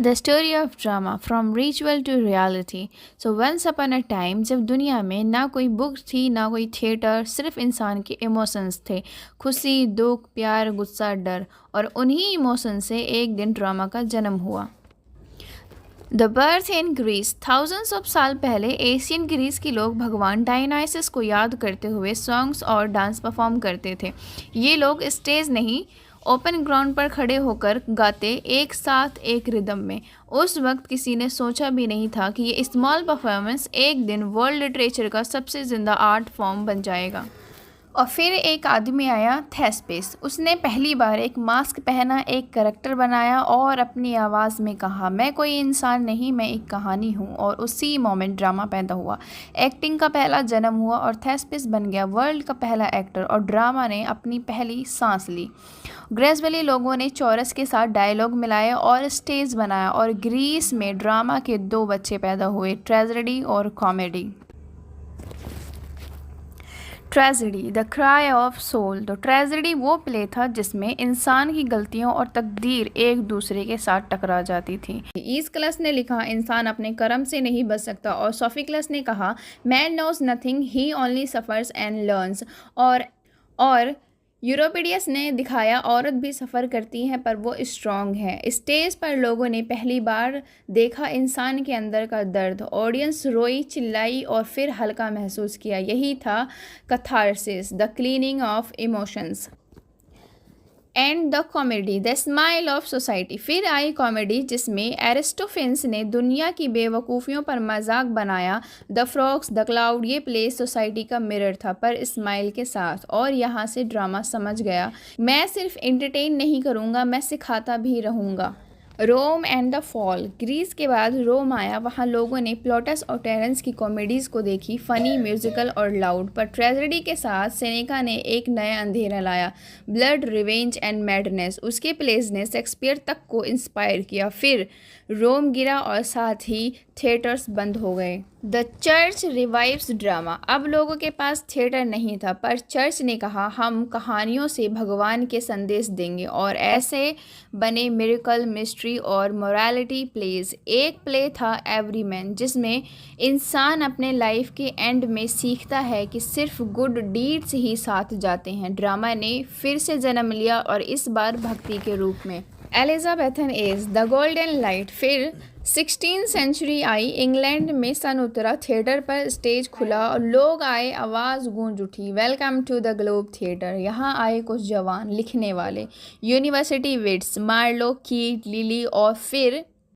The story of drama from ritual to reality. So once upon a time, जब दुनिया में ना कोई बुक थी ना कोई थिएटर, सिर्फ इंसान के इमोशंस थे। खुशी, दुख, प्यार, गुस्सा, डर। और उन्हीं इमोशंस से एक दिन ड्रामा का जन्म हुआ। The birth in Greece. Thousands of साल पहले एशियन ग्रीस के लोग भगवान डायनाइसिस को याद करते हुए सॉन्ग्स और डांस परफॉर्म करते थे। ये लोग स्टेज नहीं, ओपन ग्राउंड पर खड़े होकर गाते, एक साथ एक रिदम में। उस वक्त किसी ने सोचा भी नहीं था कि ये स्मॉल परफॉर्मेंस एक दिन वर्ल्ड लिटरेचर का सबसे ज़िंदा आर्ट फॉर्म बन जाएगा। और फिर एक आदमी आया, थेस्पेस। उसने पहली बार एक मास्क पहना, एक करैक्टर बनाया और अपनी आवाज़ में कहा, मैं कोई इंसान नहीं, मैं एक कहानी हूँ। और उसी मोमेंट ड्रामा पैदा हुआ। एक्टिंग का पहला जन्म हुआ और थेस्पेस बन गया वर्ल्ड का पहला एक्टर, और ड्रामा ने अपनी पहली सांस ली। ग्रेजुअली लोगों ने चौरस के साथ डायलॉग मिलाए और स्टेज बनाया, और ग्रीस में ड्रामा के दो बच्चे पैदा हुए, ट्रेजेडी और comedy. Tragedy, the cry of soul. तो ट्रेजेडी वो प्ले था जिसमें इंसान की गलतियों और तकदीर एक दूसरे के साथ टकरा जाती थी। ईस्कलस ने लिखा, इंसान अपने कर्म से नहीं बच सकता। और सोफिकलस ने कहा, man knows nothing, he only suffers and learns. और यूरोपिडियस ने दिखाया, औरत भी सफ़र करती हैं पर वो स्ट्रॉन्ग है। स्टेज पर लोगों ने पहली बार देखा इंसान के अंदर का दर्द। ऑडियंस रोई, चिल्लाई और फिर हल्का महसूस किया। यही था catharsis, the cleaning of emotions. And the comedy, the smile of society. फिर आई कॉमेडी जिसमें एरिस्टोफेंस ने दुनिया की बेवकूफ़ियों पर मजाक बनाया। The frogs, the cloud. ये प्ले सोसाइटी का मिरर था पर स्माइल के साथ। और यहाँ से ड्रामा समझ गया, मैं सिर्फ एंटरटेन नहीं करूँगा, मैं सिखाता भी रहूँगा। Rome and the fall. Greece के बाद रोम आया। वहाँ लोगों ने प्लॉटस और टेरेंस की कॉमेडीज़ को देखी, फ़नी, म्यूजिकल और लाउड। पर ट्रेजेडी के साथ सेनेका ने एक नया अंधेरा लाया, ब्लड, रिवेंज एंड मैडनेस। उसके प्लेज ने शेक्सपियर तक को इंस्पायर किया। फिर रोम गिरा और साथ ही थिएटर्स बंद हो गए। The church revives drama. अब लोगों के पास थिएटर नहीं था, पर चर्च ने कहा, हम कहानियों से भगवान के संदेश देंगे। और ऐसे बने मिरेकल, मिस्ट्री और मोरालिटी प्लेज। एक प्ले था एवरीमैन, जिसमें इंसान अपने लाइफ के एंड में सीखता है कि सिर्फ गुड डीड्स ही साथ जाते हैं। ड्रामा ने फिर से जन्म लिया, और इस बार भक्ति के रूप में। Elizabethan age, the golden light. फिर 16th सेंचुरी आई, इंग्लैंड में सन उतरा, थिएटर पर स्टेज खुला और लोग आए, आवाज़ गूंज उठी, welcome to the Globe theatre. यहाँ आए कुछ जवान लिखने वाले, university wits, Marlowe, Kyd, Lyly और फिर